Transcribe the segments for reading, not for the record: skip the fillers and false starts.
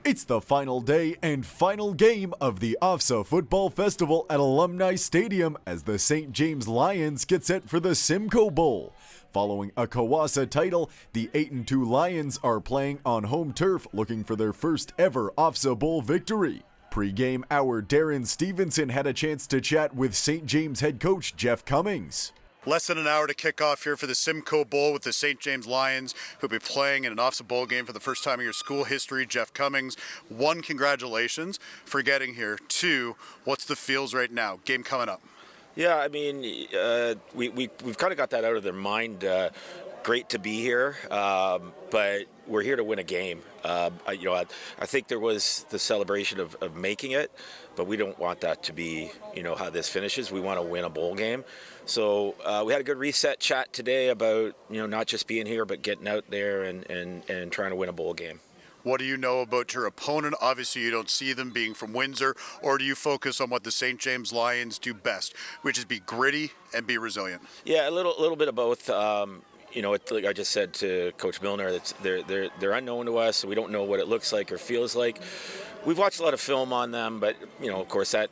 It's the final day and final game of the OFSAA Football Festival at Alumni Stadium as the St. James Lions get set for the Simcoe Bowl. Following a Kawasa title, the 8-2 Lions are playing on home turf looking for their first ever OFSAA Bowl victory. Pre-game hour, Darren Stevenson had a chance to chat with St. James head coach Jeff Cummings. Less than an hour to kick off here for the Simcoe Bowl with the St. James Lions, who'll be playing in an OFSAA Bowl game for the first time in your school history. Jeff Cummings, one, congratulations for getting here. Two, what's the feels right now? Game coming up. Yeah, I mean, we've kind of got that out of their mind. Great to be here, but we're here to win a game. I think there was the celebration of making it, but we don't want that to be, how this finishes. We want to win a bowl game. So we had a good reset chat today about, not just being here, but getting out there and trying to win a bowl game. What do you know about your opponent? Obviously, you don't see them being from Windsor, or do you focus on what the St. James Lions do best, which is be gritty and be resilient? Yeah, a little bit of both. Like I just said to Coach Milner, they're unknown to us. So we don't know what it looks like or feels like. We've watched a lot of film on them, but of course that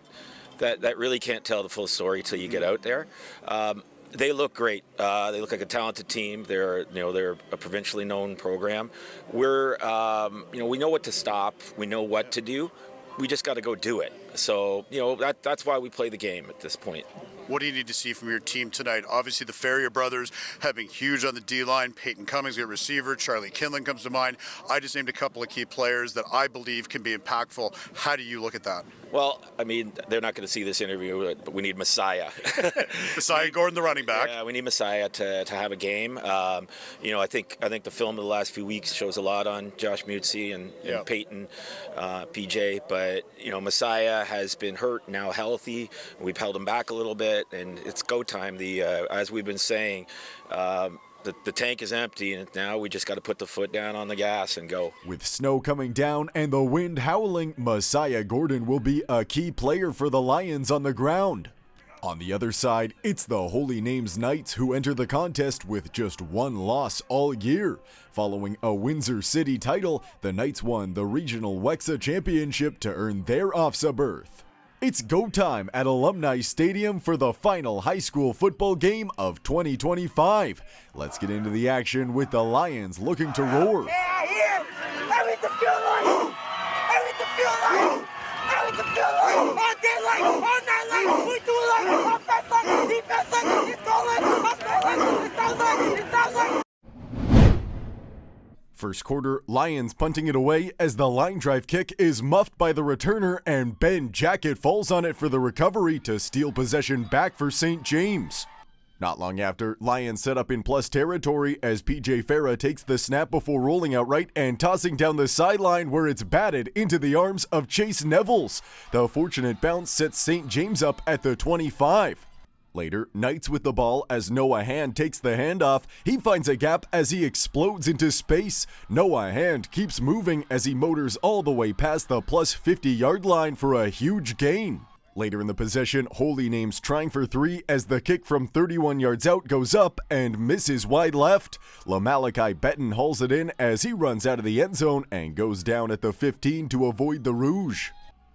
really can't tell the full story till you get out there. They look great. They look like a talented team. They're a provincially known program. We know what to stop. We know what to do. We just got to go do it. So that's why we play the game at this point. What do you need to see from your team tonight? Obviously, the Ferrier brothers have been huge on the D-line. Peyton Cummings, your receiver. Charlie Kinlan comes to mind. I just named a couple of key players that I believe can be impactful. How do you look at that? Well, I mean, they're not going to see this interview, but we need Messiah. Messiah Gordon, the running back. Yeah, we need Messiah to have a game. I think the film of the last few weeks shows a lot on Josh Mutzi and Peyton, PJ. But, Messiah has been hurt, now healthy. We've held him back a little bit, and it's go time. As we've been saying, the tank is empty, and now we just got to put the foot down on the gas and go. With snow coming down and the wind howling, Messiah Gordon will be a key player for the Lions on the ground. On the other side, it's the Holy Names Knights who enter the contest with just one loss all year. Following a Windsor City title, the Knights won the Regional WEXA Championship to earn their OFSAA berth. It's go time at Alumni Stadium for the final high school football game of 2025. Let's get into the action with the Lions looking to roar. Yeah, here! I need to feel like! I need to feel like! I need to feel like! All day like! All night like! We do like! Offense like! Defense like! It's goal like! It's goal like! It sounds like! It sounds like! First quarter, Lions punting it away as the line drive kick is muffed by the returner and Ben Jacket falls on it for the recovery to steal possession back for St. James. Not long after, Lions set up in plus territory as PJ Farah takes the snap before rolling out right and tossing down the sideline where it's batted into the arms of Chase Nevels. The fortunate bounce sets St. James up at the 25. Later, Knights with the ball as Noah Hand takes the handoff. He finds a gap as he explodes into space. Noah Hand keeps moving as he motors all the way past the plus 50-yard line for a huge gain. Later in the possession, Holy Names trying for three as the kick from 31 yards out goes up and misses wide left. Lamalachi Betton hauls it in as he runs out of the end zone and goes down at the 15 to avoid the Rouge.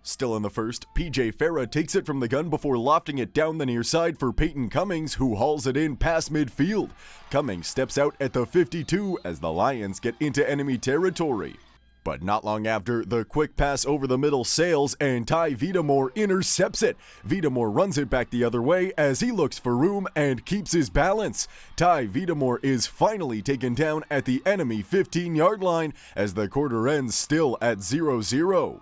Still in the first, PJ Farah takes it from the gun before lofting it down the near side for Peyton Cummings, who hauls it in past midfield. Cummings steps out at the 52 as the Lions get into enemy territory. But not long after, the quick pass over the middle sails and Ty Vitamore intercepts it. Vitamore runs it back the other way as he looks for room and keeps his balance. Ty Vitamore is finally taken down at the enemy 15-yard line as the quarter ends still at 0-0.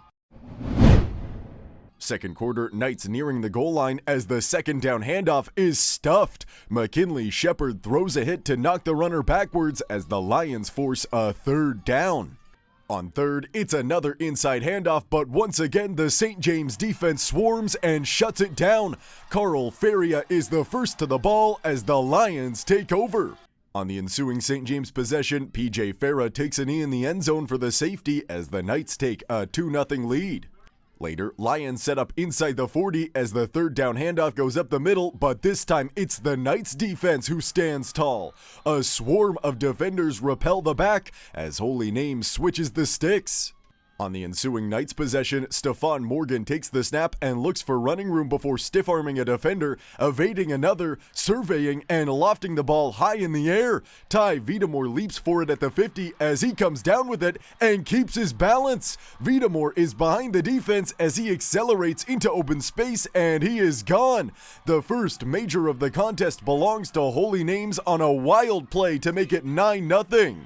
Second quarter, Knights nearing the goal line as the second down handoff is stuffed. McKinley Shepard throws a hit to knock the runner backwards as the Lions force a third down. On third, it's another inside handoff, but once again the St. James defense swarms and shuts it down. Carl Feria is the first to the ball as the Lions take over. On the ensuing St. James possession, PJ Farah takes a knee in the end zone for the safety as the Knights take a 2-0 lead. Later, Lions set up inside the 40 as the third down handoff goes up the middle, but this time it's the Knights defense who stands tall. A swarm of defenders repel the back as Holy Names switches the sticks. On the ensuing Knights possession, Stephon Morgan takes the snap and looks for running room before stiff-arming a defender, evading another, surveying, and lofting the ball high in the air. Ty Vitamore leaps for it at the 50 as he comes down with it and keeps his balance. Vitamore is behind the defense as he accelerates into open space, and he is gone. The first major of the contest belongs to Holy Names on a wild play to make it 9-0.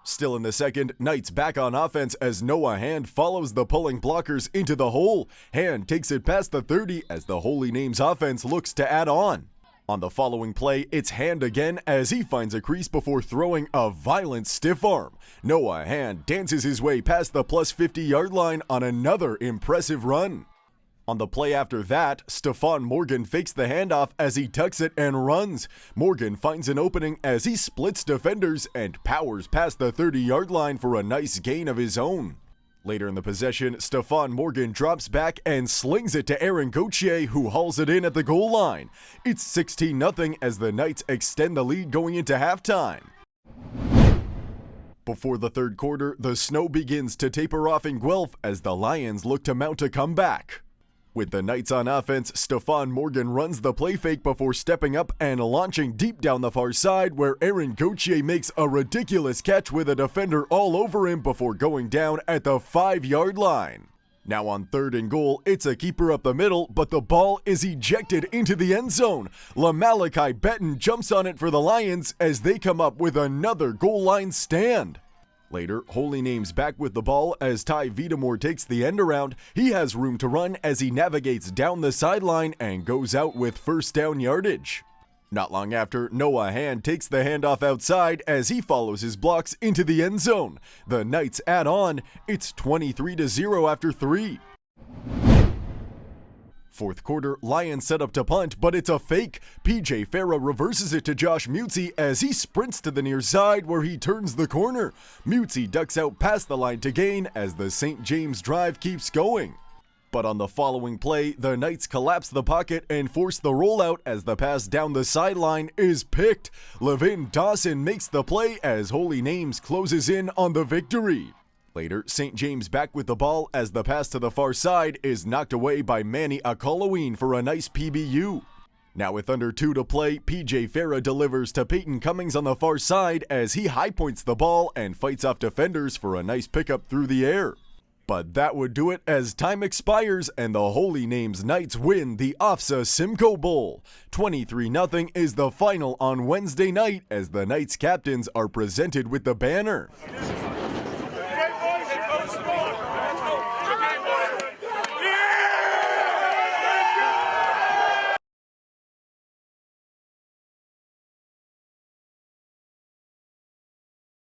Still in the second, Knights back on offense as Noah Hand follows the pulling blockers into the hole. Hand takes it past the 30 as the Holy Names offense looks to add on. On the following play, it's Hand again as he finds a crease before throwing a violent stiff arm. Noah Hand dances his way past the plus 50-yard line on another impressive run. On the play after that, Stephon Morgan fakes the handoff as he tucks it and runs. Morgan finds an opening as he splits defenders and powers past the 30-yard line for a nice gain of his own. Later in the possession, Stephon Morgan drops back and slings it to Aaron Gauthier, who hauls it in at the goal line. It's 16-0 as the Knights extend the lead going into halftime. Before the third quarter, the snow begins to taper off in Guelph as the Lions look to mount a comeback. With the Knights on offense, Stephon Morgan runs the play fake before stepping up and launching deep down the far side, where Aaron Gauthier makes a ridiculous catch with a defender all over him before going down at the 5-yard line. Now on 3rd and goal, it's a keeper up the middle, but the ball is ejected into the end zone. LaMalachi Betton jumps on it for the Lions as they come up with another goal line stand. Later, Holy Names back with the ball as Ty Vitamore takes the end around. He has room to run as he navigates down the sideline and goes out with first down yardage. Not long after, Noah Hand takes the handoff outside as he follows his blocks into the end zone. The Knights add on. It's 23-0 after 3. Fourth quarter, Lions set up to punt, but it's a fake. PJ Farah reverses it to Josh Mutzi as he sprints to the near side where he turns the corner. Mutzi ducks out past the line to gain as the St. James drive keeps going. But on the following play, the Knights collapse the pocket and force the rollout as the pass down the sideline is picked. Levin Dawson makes the play as Holy Names closes in on the victory. Later, St. James back with the ball as the pass to the far side is knocked away by Manny Akoloween for a nice PBU. Now with under 2 to play, PJ Farah delivers to Peyton Cummings on the far side as he high points the ball and fights off defenders for a nice pickup through the air. But that would do it as time expires and the Holy Names Knights win the OFSAA Simcoe Bowl. 23-0 is the final on Wednesday night as the Knights captains are presented with the banner.